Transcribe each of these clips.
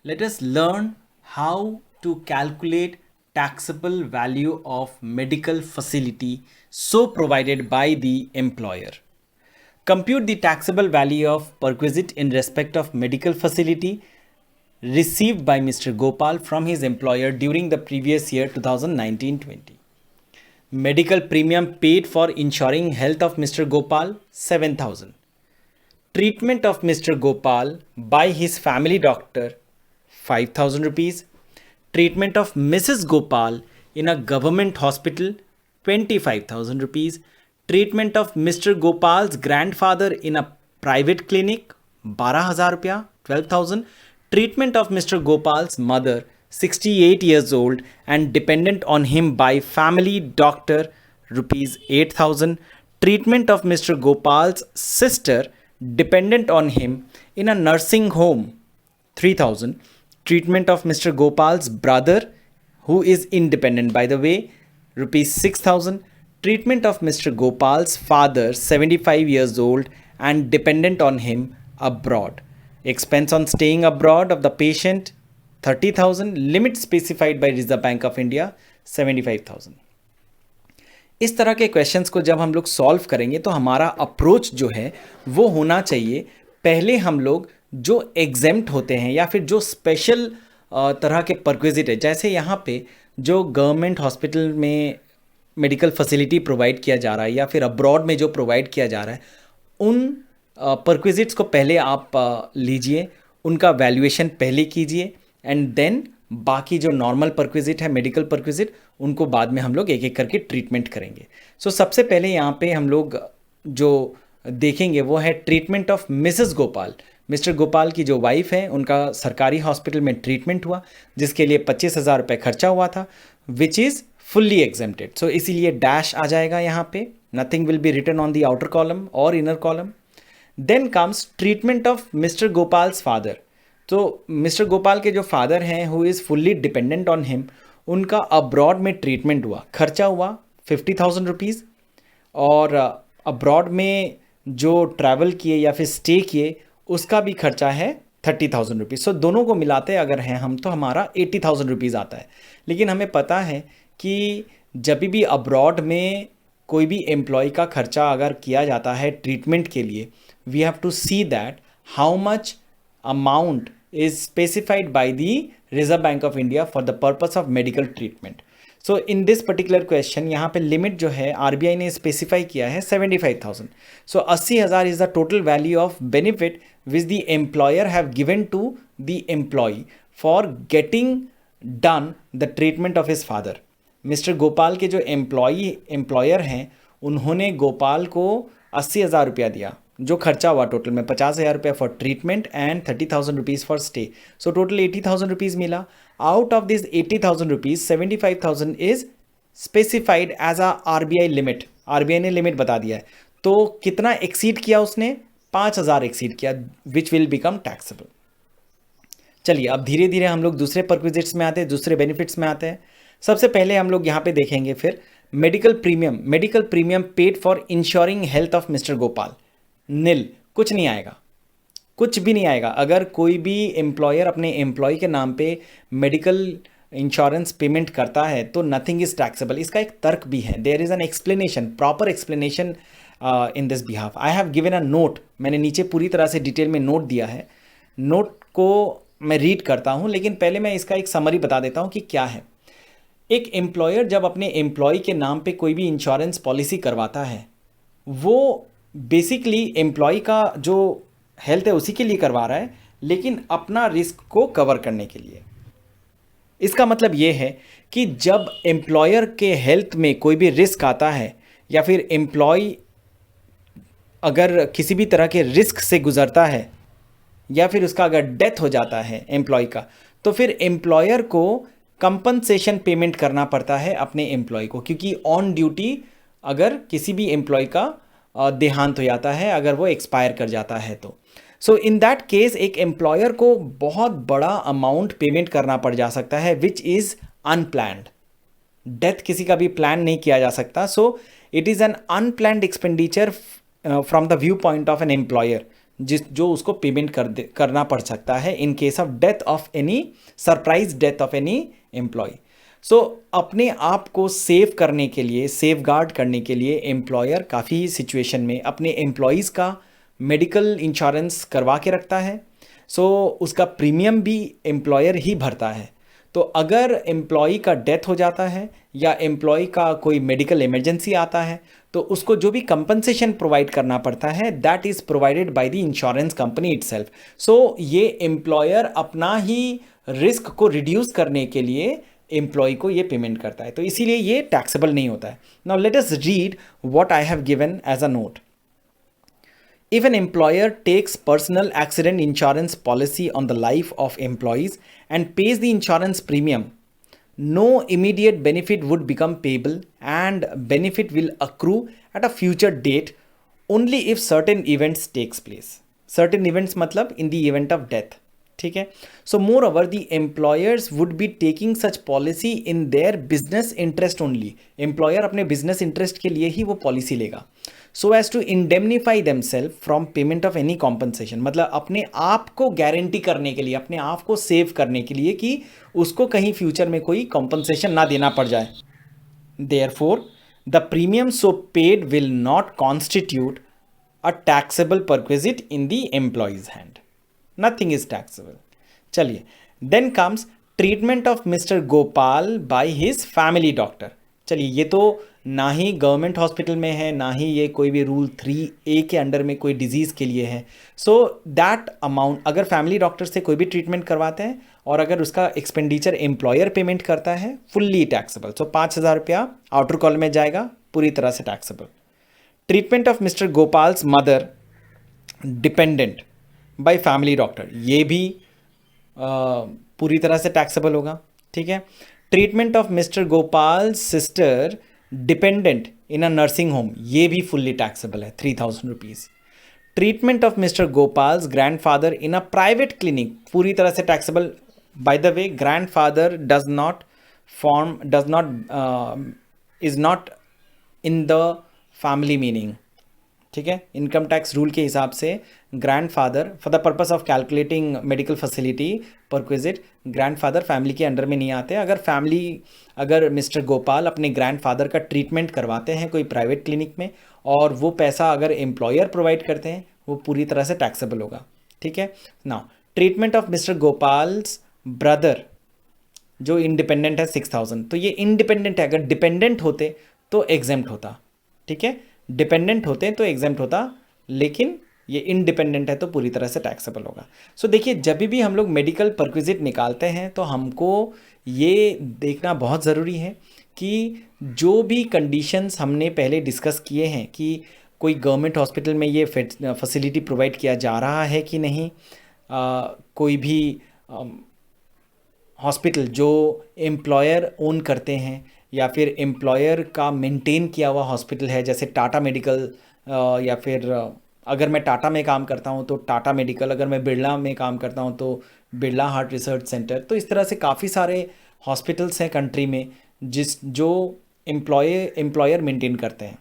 let us learn how to calculate taxable value of medical facility so provided by the employer. Compute the taxable value of perquisite in respect of medical facility received by Mr. Gopal from his employer during the previous year 2019-20. Medical premium paid for ensuring health of Mr. Gopal 7,000. Treatment of Mr. Gopal by his family doctor 5,000 rupees. Treatment of Mrs. Gopal in a government hospital 25,000 rupees. Treatment of Mr. Gopal's grandfather in a private clinic 12,000 रुपया 12,000. Treatment of Mr. Gopal's mother 68 years old and dependent on him by family doctor rupees 8,000. Treatment of Mr. Gopal's sister dependent on him in a nursing home 3,000. Treatment of Mr. Gopal's brother who is independent by the way rupees 6,000. Treatment of Mr. Gopal's father 75 years old and dependent on him abroad. Expense on staying abroad of the patient 30,000. Limit specified by Reserve Bank of India 75,000. इस तरह के questions को जब हम लोग solve करेंगे तो हमारा अप्रोच जो है वो होना चाहिए, पहले हम लोग जो एग्जेम्प्ट होते हैं या फिर जो स्पेशल तरह के परक्विजिट है, जैसे यहाँ पे जो गवर्नमेंट हॉस्पिटल में मेडिकल फैसिलिटी प्रोवाइड किया जा रहा है या फिर अब्रॉड में जो प्रोवाइड किया जा रहा है, उन परक्विजिट्स को पहले आप लीजिए, उनका वैल्यूएशन पहले कीजिए एंड देन बाकी जो नॉर्मल परक्विजिट है, मेडिकल परक्विजिट, उनको बाद में हम लोग एक एक करके ट्रीटमेंट करेंगे. सो सबसे पहले यहाँ पे हम लोग जो देखेंगे वो है treatment of Mrs Gopal. Mister Gopal की जो वाइफ है उनका सरकारी हॉस्पिटल में ट्रीटमेंट हुआ जिसके लिए 25,000 रुपये खर्चा हुआ था, which is fully exempted. So इसीलिए डैश आ जाएगा यहाँ पे, nothing will be written on the outer column और inner column. Then comes treatment of mister Gopal's father. तो मिस्टर गोपाल के जो फादर हैं who is fully dependent on him, उनका अब्रॉड में ट्रीटमेंट हुआ, खर्चा हुआ 50,000 रुपीज़, और अब्रॉड में जो ट्रैवल किए या फिर स्टे किए उसका भी खर्चा है 30,000 रुपीज़. सो दोनों को मिलाते अगर हैं हम तो हमारा 80,000 रुपीज़ आता है. लेकिन हमें पता है कि जब भी अब्रॉड में कोई भी एम्प्लॉय का खर्चा अगर किया जाता है ट्रीटमेंट के लिए, we have to see that how much amount is specified by the Reserve Bank of India for the purpose of medical treatment. So in this particular question यहाँ पे लिमिट जो है RBI ने स्पेसिफाई किया है 75,000. So 80,000 is the total value of benefit which the employer have given to the employee for getting done the treatment of his father. Mister Gopal के जो employer हैं उन्होंने गोपाल को 80,000 रुपया दिया, जो खर्चा हुआ टोटल में 50,000 रुपया for treatment and 30,000 rupees for stay. So total 80,000 rupees मिला. Out of this 80,000 rupees 75,000 is specified as a RBI limit. RBI ने लिमिट बता दिया है. तो कितना एक्सीड किया उसने? 5,000 एक्सीड किया, विच विल बिकम टैक्सेबल. चलिए अब धीरे धीरे हम लोग दूसरे परक्विजिट्स में आते हैं, दूसरे बेनिफिट्स में आते हैं. सबसे पहले हम लोग यहाँ पे देखेंगे फिर medical premium paid for insuring health of mister Gopal. Nil, कुछ नहीं आएगा, कुछ भी नहीं आएगा. अगर कोई भी एम्प्लॉयर अपने एम्प्लॉय के नाम पे मेडिकल इंश्योरेंस पेमेंट करता है तो नथिंग इज टैक्सेबल. इसका एक तर्क भी है. There is an explanation, proper explanation in this behalf. I have given a note. मैंने नीचे पूरी तरह से डिटेल में नोट दिया है. नोट को मैं रीड करता हूँ, लेकिन पहले मैं इसका एक समरी बता देता हूँ कि क्या है. एक एम्प्लॉयर जब अपने एम्प्लॉय के नाम पे कोई भी इंश्योरेंस पॉलिसी करवाता है, वो बेसिकली एम्प्लॉय का जो हेल्थ है उसी के लिए करवा रहा है, लेकिन अपना रिस्क को कवर करने के लिए. इसका मतलब ये है कि जब एम्प्लॉयर के हेल्थ में कोई भी रिस्क आता है या फिर एम्प्लॉय अगर किसी भी तरह के रिस्क से गुजरता है या फिर उसका अगर डेथ हो जाता है एम्प्लॉय का, तो फिर एम्प्लॉयर को कंपनसेशन पेमेंट करना पड़ता है अपने एम्प्लॉय को, क्योंकि ऑन ड्यूटी अगर किसी भी एम्प्लॉय का देहांत हो जाता है, अगर वो एक्सपायर कर जाता है तो. सो इन दैट केस एक एम्प्लॉयर को बहुत बड़ा अमाउंट पेमेंट करना पड़ जा सकता है, विच इज़ अनप्लैंड. डेथ किसी का भी प्लान नहीं किया जा सकता. So it is an unplanned expenditure from the view point of an employer. जो उसको पेमेंट करना पड़ सकता है in case of death of any surprise death of any employ. So अपने आप को सेव करने के लिए, सेफ गार्ड करने के लिए एम्प्लॉयर काफ़ी सिचुएशन में अपने एम्प्लॉयज़ का मेडिकल इंश्योरेंस करवा के रखता है। सो उसका प्रीमियम भी एम्प्लॉयर ही भरता है। तो अगर एम्प्लॉय का डेथ हो जाता है या एम्प्लॉय का कोई मेडिकल इमरजेंसी आता है तो उसको जो भी कंपनसेशन प्रोवाइड करना पड़ता है that is provided by the insurance company itself. So ये एम्प्लॉयर अपना ही रिस्क को रिड्यूस करने के लिए एम्प्लॉय को ये पेमेंट करता है, तो इसीलिए ये टैक्सेबल नहीं होता है। Now let us read what I have given as a note. If an employer takes personal accident insurance policy on the life of employees and pays the insurance premium, no immediate benefit would become payable and benefit will accrue at a future date only if certain events takes place. Certain events मतलब in the event of death. ठीक है। So moreover the employers would be taking such policy in their business interest only. Employer अपने business interest के लिए ही वो policy लेगा। So as to indemnify themselves from payment of any compensation, मतलब अपने आप को गारंटी करने के लिए, अपने आप को सेव करने के लिए कि उसको कहीं फ्यूचर में कोई कॉम्पनसेशन ना देना पड़ जाए। Therefore the premium so paid will not constitute a taxable perquisite in the employees hand. Nothing is taxable. चलिए, then comes treatment of Mr. Gopal by his family doctor. चलिए, ये तो ना ही गवर्नमेंट हॉस्पिटल में है, ना ही ये कोई भी रूल 3A के अंडर में कोई डिजीज़ के लिए है। सो दैट अमाउंट अगर फैमिली डॉक्टर से कोई भी ट्रीटमेंट करवाते हैं और अगर उसका एक्सपेंडिचर एम्प्लॉयर पेमेंट करता है, फुल्ली टैक्सेबल। सो 5,000 रुपया आउटर कॉल में जाएगा, पूरी तरह से taxable. Treatment of mister Gopal's mother dependent by family doctor, ये भी पूरी तरह से टैक्सेबल होगा। ठीक है। Treatment of mister Gopal sister dependent in a nursing home, ये भी फुल्ली टैक्सेबल है, 3,000 rupees. Treatment of mister Gopal's grandfather in a private clinic, पूरी तरह से taxable. By the way, grandfather is not in the family meaning. ठीक है। Income tax rule के हिसाब से grandfather for the purpose of calculating medical facility perquisite, grandfather family के under में नहीं आते। अगर मिस्टर गोपाल अपने ग्रैंडफादर का ट्रीटमेंट करवाते हैं कोई प्राइवेट क्लिनिक में और वो पैसा अगर एम्प्लॉयर प्रोवाइड करते हैं, वो पूरी तरह से टैक्सेबल होगा। ठीक है। Now treatment of mister गोपाल्स brother जो इंडिपेंडेंट है 6,000, तो ये इंडिपेंडेंट है, अगर डिपेंडेंट होते तो एग्जेम्प्ट होता। ठीक है। डिपेंडेंट होते तो एग्जेम्प्ट होता, लेकिन ये इंडिपेंडेंट है तो पूरी तरह से टैक्सेबल होगा। सो देखिए, जब भी हम लोग मेडिकल परक्विजिट निकालते हैं तो हमको ये देखना बहुत ज़रूरी है कि जो भी कंडीशंस हमने पहले डिस्कस किए हैं कि कोई गवर्नमेंट हॉस्पिटल में ये फैसिलिटी प्रोवाइड किया जा रहा है कि नहीं, कोई भी हॉस्पिटल जो एम्प्लॉयर ओन करते हैं या फिर एम्प्लॉयर का मेंटेन किया हुआ हॉस्पिटल है, जैसे टाटा मेडिकल, या फिर अगर मैं टाटा में काम करता हूँ तो टाटा मेडिकल, अगर मैं बिरला में काम करता हूँ तो बिरला हार्ट रिसर्च सेंटर। तो इस तरह से काफ़ी सारे हॉस्पिटल्स हैं कंट्री में जो एम्प्लॉयर मेंटेन करते हैं।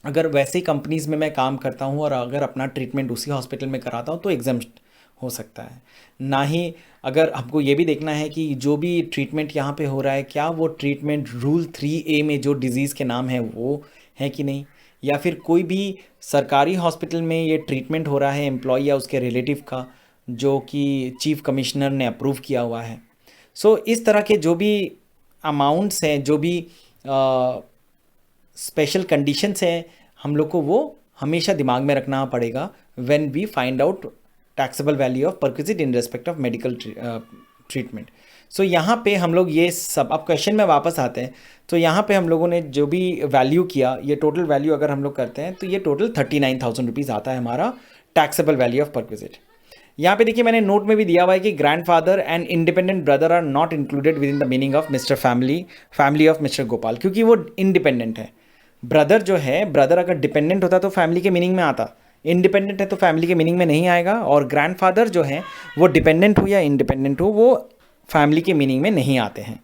अगर वैसे कंपनीज़ में मैं काम करता हूँ और अगर अपना ट्रीटमेंट उसी हॉस्पिटल में कराता हूँ तो एग्जेम्प्ट हो सकता है। ना ही अगर हमको ये भी देखना है कि जो भी ट्रीटमेंट यहाँ पे हो रहा है, क्या वो ट्रीटमेंट रूल 3A में जो डिज़ीज़ के नाम है वो है कि नहीं, या फिर कोई भी सरकारी हॉस्पिटल में ये ट्रीटमेंट हो रहा है एम्प्लॉय या उसके रिलेटिव का, जो कि चीफ कमिश्नर ने अप्रूव किया हुआ है। सो इस तरह के जो भी अमाउंट्स हैं, जो भी स्पेशल कंडीशंस हैं, हम लोग को वो हमेशा दिमाग में रखना पड़ेगा when we find out taxable value of perquisite in respect of medical treatment. So यहाँ पे हम लोग ये सब, अब क्वेश्चन में वापस आते हैं, तो यहाँ पे हम लोगों ने जो भी वैल्यू किया, ये टोटल वैल्यू अगर हम लोग करते हैं तो ये टोटल 39,000 रुपीज़ आता है हमारा टैक्सेबल वैल्यू ऑफ परक्विजिट। यहाँ पे देखिए, मैंने नोट में भी दिया हुआ है कि grandfather and independent brother are not included within the meaning of mister family of mister Gopal, क्योंकि वो इंडिपेंडेंट है। ब्रदर जो है, ब्रदर अगर डिपेंडेंट होता तो फैमिली के मीनिंग में आता, इंडिपेंडेंट है तो फैमिली के मीनिंग में नहीं आएगा। और ग्रैंडफादर जो है वो डिपेंडेंट हो या इंडिपेंडेंट हो, वो फैमिली के मीनिंग में नहीं आते हैं।